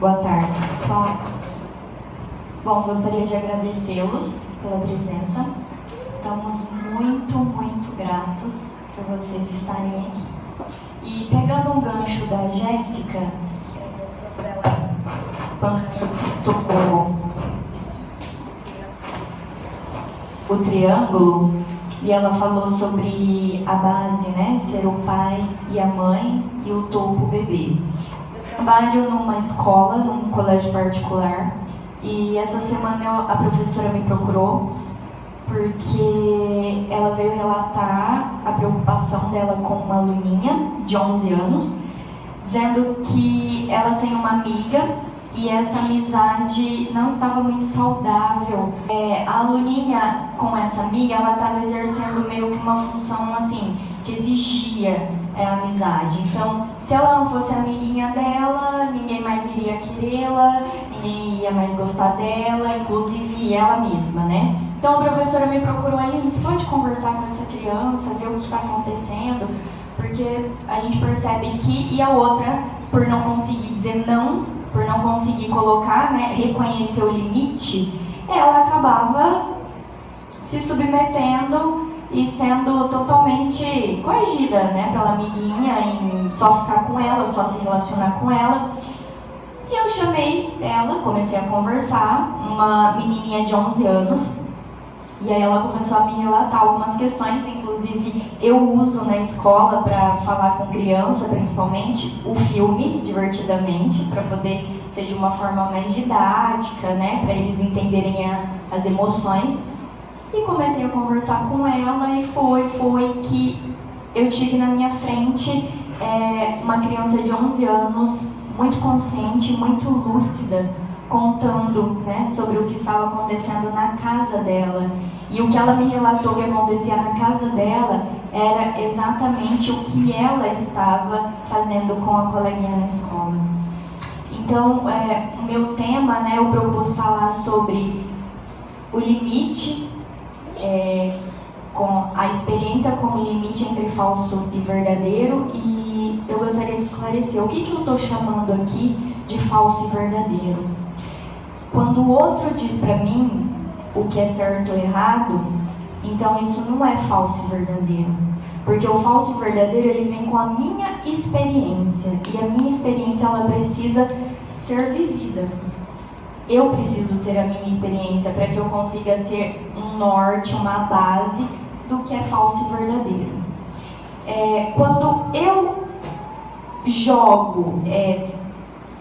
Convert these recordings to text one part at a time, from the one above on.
Boa tarde, pessoal. Bom, gostaria de agradecê-los pela presença. Estamos muito gratos por vocês estarem aqui. E pegando um gancho da Jéssica, quando ela citou o triângulo, e ela falou sobre a base, né? Ser o pai e a mãe e o topo o bebê. Eu trabalho numa escola, num colégio particular, e essa semana a professora me procurou porque ela veio relatar a preocupação dela com uma aluninha de 11 anos, dizendo que ela tem uma amiga e essa amizade não estava muito saudável. A aluninha com essa amiga, ela estava exercendo meio que uma função assim, que exigia a amizade. Então, se ela não fosse amiguinha dela, ninguém mais iria querê-la, ninguém ia mais gostar dela, inclusive ela mesma, né? Então a professora me procurou ali, você pode conversar com essa criança, ver o que está acontecendo, porque a gente percebe que, e a outra, por não conseguir dizer não, por não conseguir colocar, né, reconhecer o limite, ela acabava se submetendo e sendo totalmente coagida, né, pela amiguinha em só ficar com ela, só se relacionar com ela. E eu chamei ela, comecei a conversar, uma menininha de 11 anos, e aí ela começou a me relatar algumas questões, inclusive eu uso na escola para falar com criança, principalmente, o filme, Divertidamente, para poder ser de uma forma mais didática, né, para eles entenderem as emoções. E comecei a conversar com ela e foi que eu tive na minha frente uma criança de 11 anos, muito consciente, muito lúcida, contando, né, sobre o que estava acontecendo na casa dela. E o que ela me relatou que acontecia na casa dela era exatamente o que ela estava fazendo com a coleguinha na escola. Então, o meu tema, né, eu propus falar sobre o limite, com a experiência como limite entre falso e verdadeiro, e eu gostaria de esclarecer o que eu estou chamando aqui de falso e verdadeiro. Quando o outro diz para mim o que é certo ou errado, então isso não é falso e verdadeiro. Porque o falso e verdadeiro, ele vem com a minha experiência. E a minha experiência, ela precisa ser vivida. Eu preciso ter a minha experiência para que eu consiga ter um norte, uma base do que é falso e verdadeiro. Quando eu jogo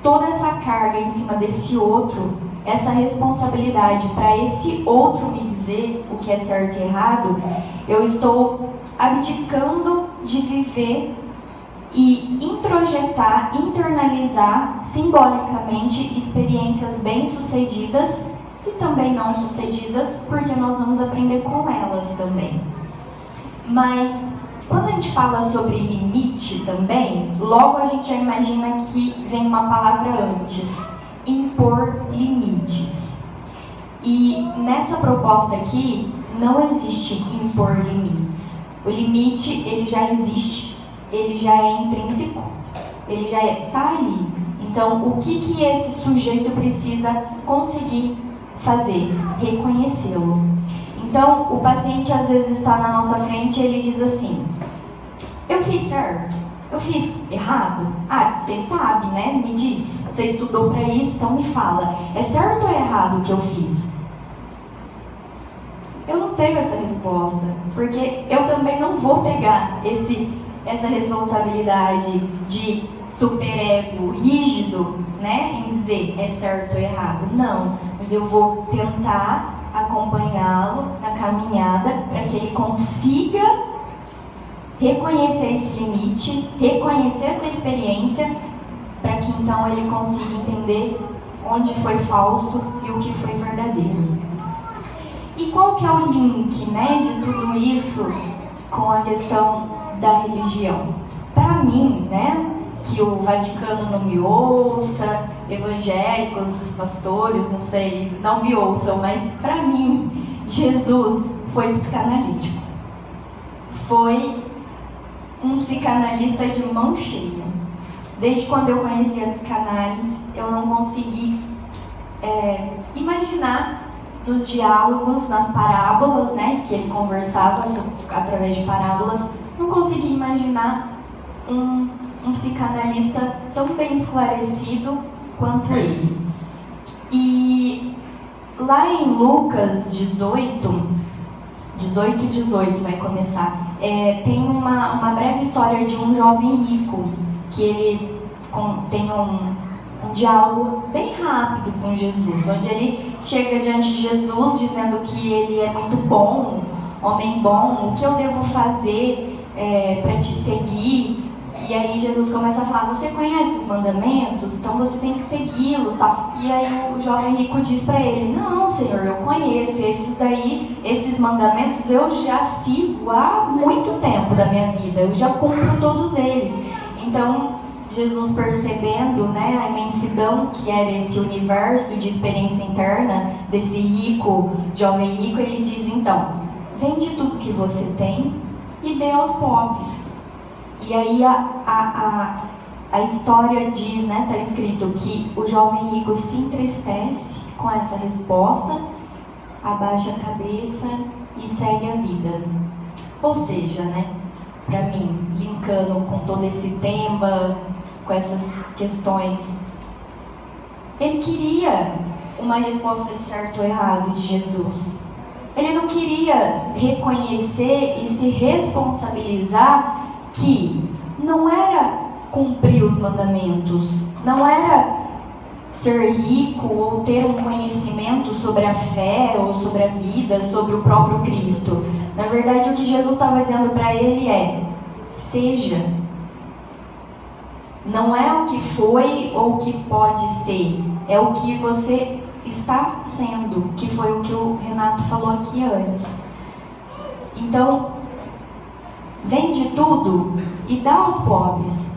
toda essa carga em cima desse outro, essa responsabilidade para esse outro me dizer o que é certo e errado, eu estou abdicando de viver e introjetar, internalizar simbolicamente experiências bem-sucedidas e também não sucedidas, porque nós vamos aprender com elas também. Mas quando a gente fala sobre limite também, logo a gente já imagina que vem uma palavra antes: impor limites. E nessa proposta aqui não existe impor limites. O limite, ele já existe, ele já é intrínseco, ele já está ali. Então, o que esse sujeito precisa conseguir fazer? Reconhecê-lo. Então, o paciente às vezes está na nossa frente e ele diz assim: eu fiz certo? Eu fiz errado? Você sabe, né? Me diz. Você estudou para isso, então me fala. É certo ou errado o que eu fiz? Eu não tenho essa resposta, porque eu também não vou pegar essa responsabilidade de superego rígido, né? Em dizer é certo ou errado. Não, mas eu vou tentar acompanhá-lo na caminhada para que ele consiga reconhecer esse limite, reconhecer essa experiência, para que então ele consiga entender onde foi falso e o que foi verdadeiro. E qual que é o link, né, de tudo isso com a questão da religião? Para mim, né, que o Vaticano não me ouça, evangélicos, pastores, não sei, não me ouçam, mas para mim, Jesus foi psicanalítico. Foi um psicanalista de mão cheia. Desde quando eu conheci a psicanálise, eu não consegui imaginar nos diálogos, nas parábolas, né, que ele conversava através de parábolas, não consegui imaginar um psicanalista tão bem esclarecido quanto ele. E lá em Lucas 18 vai começar, tem uma breve história de um jovem rico, que ele tem um diálogo bem rápido com Jesus, onde ele chega diante de Jesus dizendo que ele é muito bom, homem bom, o que eu devo fazer para te seguir? E aí Jesus começa a falar, você conhece os mandamentos? Então você tem que segui-los, tal. E aí o jovem rico diz para ele, não, Senhor, eu conheço, esses mandamentos eu já sigo há muito tempo da minha vida, eu já cumpro todos eles. Então Jesus, percebendo, né, a imensidão que era esse universo de experiência interna desse jovem rico, ele diz, então, vende tudo que você tem e dê aos pobres. E aí a história diz, né, está escrito que o jovem rico se entristece com essa resposta, abaixa a cabeça e segue a vida. Ou seja, né, para mim, linkando com todo esse tema, com essas questões, ele queria uma resposta de certo ou errado de Jesus. Ele não queria reconhecer e se responsabilizar que não era cumprir os mandamentos, não era ser rico ou ter um conhecimento sobre a fé ou sobre a vida, sobre o próprio Cristo. Na verdade, o que Jesus estava dizendo para ele seja. Não é o que foi ou o que pode ser, é o que você está sendo, que foi o que o Renato falou aqui antes. Então, vende tudo e dá aos pobres.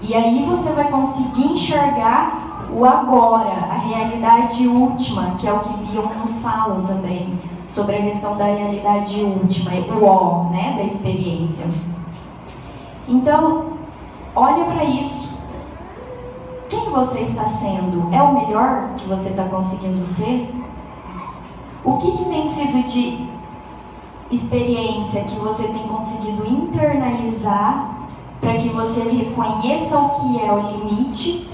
E aí você vai conseguir enxergar o agora, a realidade última, que é o que Bion nos fala também, sobre a questão da realidade última, o né, da experiência. Então, olha para isso. Quem você está sendo? É o melhor que você está conseguindo ser? O que tem sido de experiência que você tem conseguido internalizar para que você reconheça o que é o limite,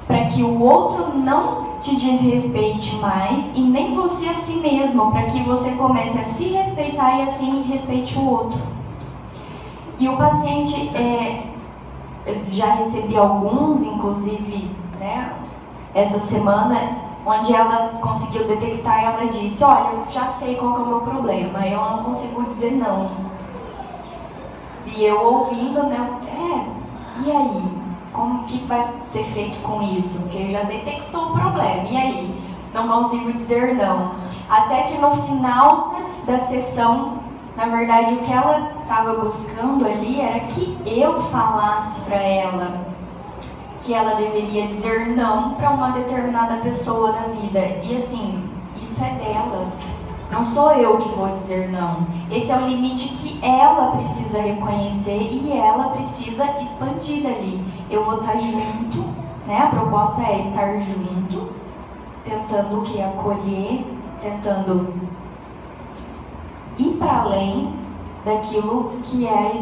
para que o outro não te desrespeite mais e nem você a si mesmo, para que você comece a se respeitar e assim respeite o outro. E o paciente, já recebi alguns, inclusive, né, essa semana, onde ela conseguiu detectar e ela disse, olha, eu já sei qual que é o meu problema, eu não consigo dizer não. E eu ouvindo, né, e aí? Como que vai ser feito com isso? Porque já detectou o problema, e aí? Não consigo dizer não. Até que no final da sessão, na verdade, o que ela estava buscando ali era que eu falasse para ela que ela deveria dizer não para uma determinada pessoa da vida. E assim, isso é dela. Não sou eu que vou dizer não. Esse é o limite que ela precisa reconhecer e ela precisa expandir dali. Eu vou estar junto, né? A proposta é estar junto, tentando o que? Acolher, tentando ir para além daquilo que é a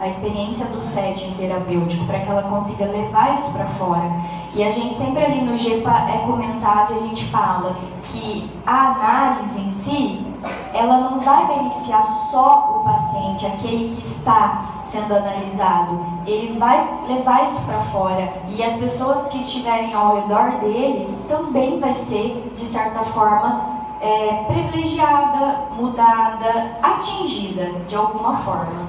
experiência do setting terapêutico, para que ela consiga levar isso para fora. E a gente sempre ali no GEPA é comentado e a gente fala que a análise em si, ela não vai beneficiar só o paciente, aquele que está sendo analisado. Ele vai levar isso para fora e as pessoas que estiverem ao redor dele também vai ser, de certa forma, privilegiada, mudada, atingida de alguma forma.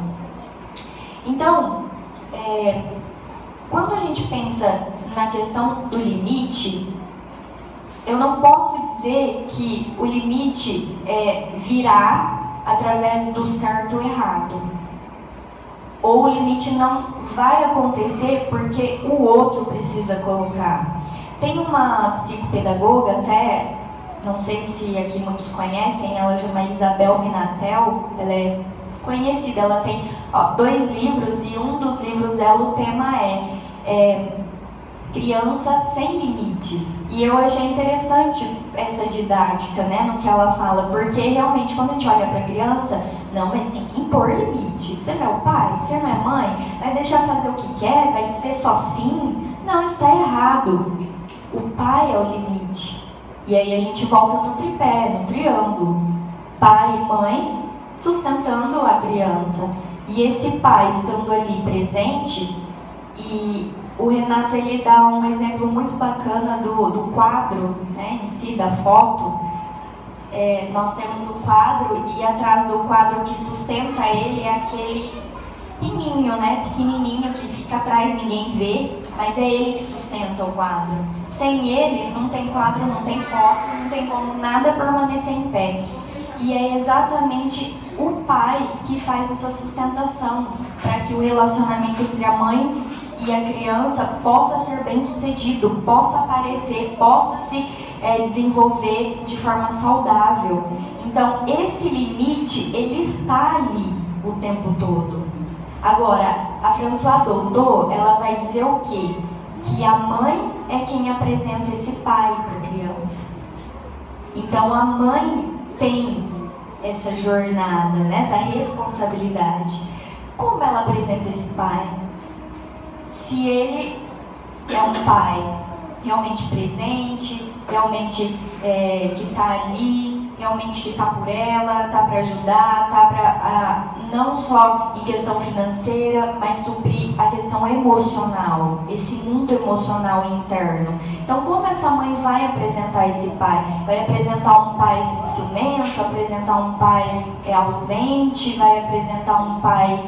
Então, quando a gente pensa na questão do limite, eu não posso dizer que o limite virá através do certo ou errado. Ou o limite não vai acontecer porque o outro precisa colocar. Tem uma psicopedagoga até, não sei se aqui muitos conhecem, ela chama Isabel Minatel, ela é conhecida, ela tem 2 livros e um dos livros dela o tema é criança sem limites. E eu achei interessante essa didática, né, no que ela fala, porque realmente quando a gente olha para a criança, não, mas tem que impor limite. Você não é o pai, você não é mãe, vai deixar fazer o que quer, vai ser só sim. Não, isso está errado. O pai é o limite. E aí a gente volta no tripé, no triângulo. Pai e mãe sustentando a criança. E esse pai estando ali presente, e o Renato ele dá um exemplo muito bacana do quadro, né, em si, da foto. Nós temos o quadro e atrás do quadro que sustenta ele é aquele pininho, né, pequenininho que fica atrás, ninguém vê, mas é ele que sustenta o quadro. Sem ele não tem quadro, não tem foto, não tem como nada permanecer em pé. E é exatamente o pai que faz essa sustentação para que o relacionamento entre a mãe e a criança possa ser bem sucedido, possa aparecer, possa se desenvolver de forma saudável. Então esse limite, ele está ali o tempo todo. Agora, a Françoise Dolto, ela vai dizer o quê? Que a mãe é quem apresenta esse pai para a criança. Então a mãe tem essa jornada, né, essa responsabilidade. Como ela apresenta esse pai? Se ele é um pai realmente presente, realmente que está ali, realmente que está por ela, está para ajudar, está para não só em questão financeira, mas suprir a questão emocional, esse mundo emocional interno. Então, como essa mãe vai apresentar esse pai? Vai apresentar um pai ciumento, apresentar um pai ausente, vai apresentar um pai,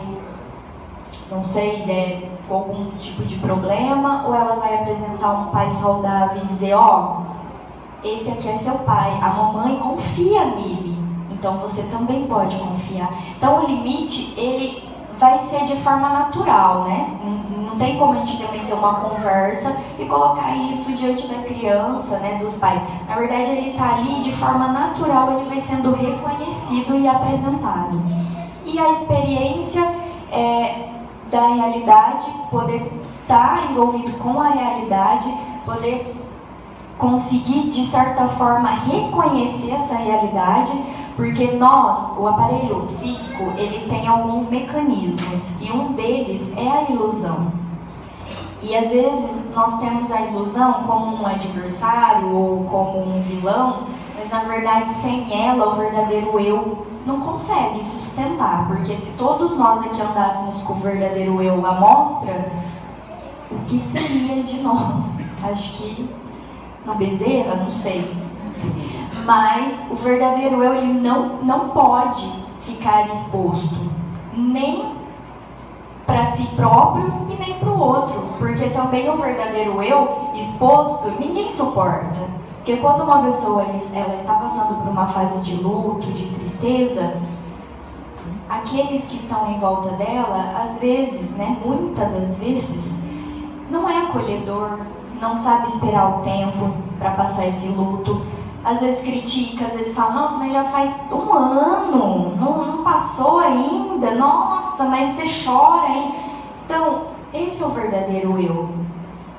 não sei, com algum tipo de problema, ou ela vai apresentar um pai saudável e dizer, esse aqui é seu pai, a mamãe confia nele, então você também pode confiar. Então o limite, ele vai ser de forma natural, né? Não tem como a gente também ter uma conversa e colocar isso diante da criança, né, dos pais. Na verdade, ele está ali de forma natural, ele vai sendo reconhecido e apresentado. E a experiência da realidade, poder estar envolvido com a realidade, poder conseguir, de certa forma, reconhecer essa realidade, porque nós, o aparelho psíquico, ele tem alguns mecanismos, e um deles é a ilusão. E às vezes nós temos a ilusão como um adversário ou como um vilão, mas na verdade sem ela o verdadeiro eu não consegue sustentar, porque se todos nós aqui andássemos com o verdadeiro eu à mostra, o que seria de nós? Acho que uma bezerra, não sei. Mas o verdadeiro eu, ele não pode ficar exposto, nem para si próprio e nem para o outro, porque também o verdadeiro eu exposto, ninguém suporta. Porque quando uma pessoa ela está passando por uma fase de luto, de tristeza, aqueles que estão em volta dela, às vezes, né, muitas das vezes, não é acolhedor, não sabe esperar o tempo para passar esse luto. Às vezes critica, às vezes fala, nossa, mas já faz um ano, não passou ainda, nossa, mas você chora, hein? Então, esse é o verdadeiro eu.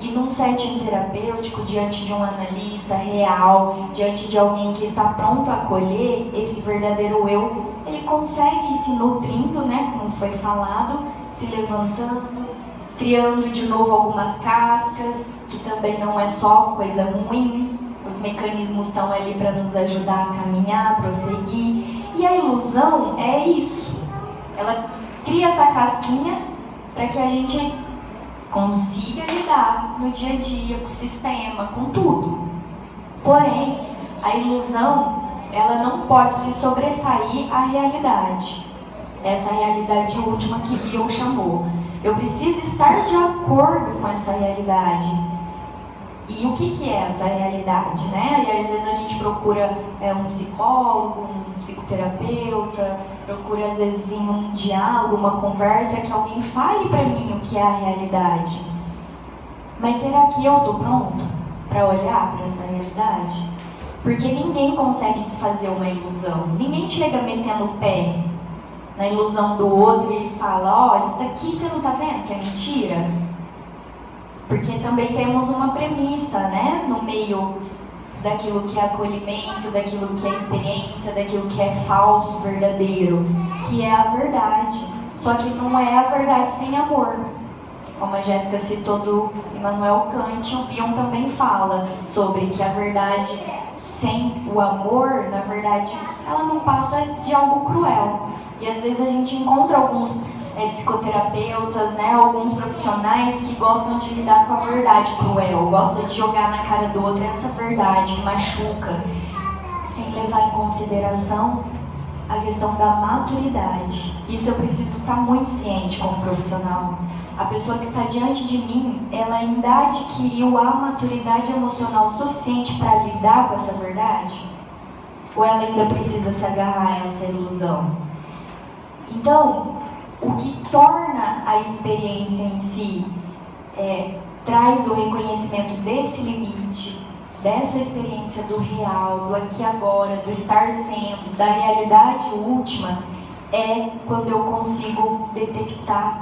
E num setting terapêutico, diante de um analista real, diante de alguém que está pronto a acolher esse verdadeiro eu, ele consegue ir se nutrindo, né, como foi falado, se levantando, criando de novo algumas cascas, que também não é só coisa ruim. Os mecanismos estão ali para nos ajudar a caminhar, a prosseguir. E a ilusão é isso. Ela cria essa casquinha para que a gente consiga lidar no dia a dia, com o sistema, com tudo. Porém, a ilusão, ela não pode se sobressair à realidade. Essa realidade última que Bion chamou. Eu preciso estar de acordo com essa realidade. E o que é essa realidade, né? E às vezes a gente procura um psicólogo, um psicoterapeuta, procura às vezes em um diálogo, uma conversa, que alguém fale para mim o que é a realidade. Mas será que eu estou pronto para olhar para essa realidade? Porque ninguém consegue desfazer uma ilusão. Ninguém chega metendo o pé na ilusão do outro e fala, isso daqui você não está vendo que é mentira? Porque também temos uma premissa, né, no meio daquilo que é acolhimento, daquilo que é experiência, daquilo que é falso, verdadeiro, que é a verdade. Só que não é a verdade sem amor. Como a Jéssica citou do Immanuel Kant, o Bion também fala sobre que a verdade sem o amor, na verdade, ela não passa de algo cruel. E às vezes a gente encontra alguns psicoterapeutas, né, alguns profissionais que gostam de lidar com a verdade cruel, gostam de jogar na cara do outro essa verdade que machuca, sem levar em consideração a questão da maturidade. Isso eu preciso estar muito ciente como profissional. A pessoa que está diante de mim, ela ainda adquiriu a maturidade emocional suficiente para lidar com essa verdade? Ou ela ainda precisa se agarrar a essa ilusão? Então, o que torna a experiência em si, traz o reconhecimento desse limite, dessa experiência do real, do aqui e agora, do estar sendo, da realidade última, é quando eu consigo detectar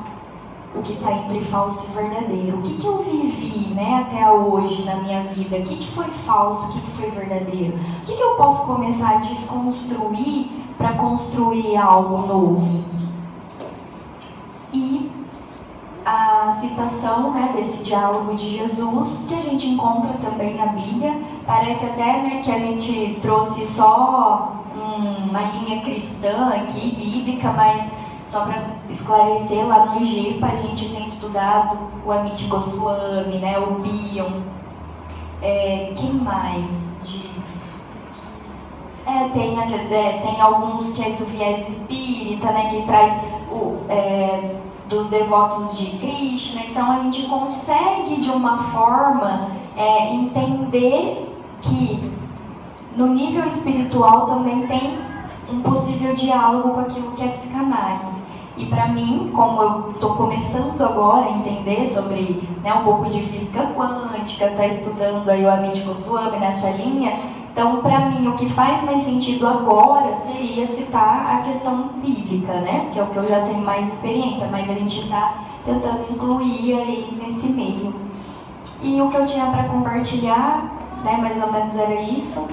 o que está entre falso e verdadeiro. O que eu vivi, né, até hoje na minha vida? O que foi falso, o que foi verdadeiro? O que eu posso começar a desconstruir para construir algo novo? E a citação, né, desse diálogo de Jesus, que a gente encontra também na Bíblia, parece até, né, que a gente trouxe só uma linha cristã aqui, bíblica, mas só para esclarecer, lá no IGEPA a gente tem estudado o Amit Goswami, né, o Bion, quem mais? Tem alguns que é do viés espírita, né, que traz dos devotos de Krishna. Então a gente consegue de uma forma entender que no nível espiritual também tem um possível diálogo com aquilo que é psicanálise. E para mim, como eu estou começando agora a entender sobre, né, um pouco de física quântica, tá estudando aí o Amit Goswami nessa linha, então para mim o que faz mais sentido agora seria citar a questão bíblica, né, que é o que eu já tenho mais experiência, mas a gente está tentando incluir aí nesse meio. E o que eu tinha para compartilhar, né, mais ou menos era isso.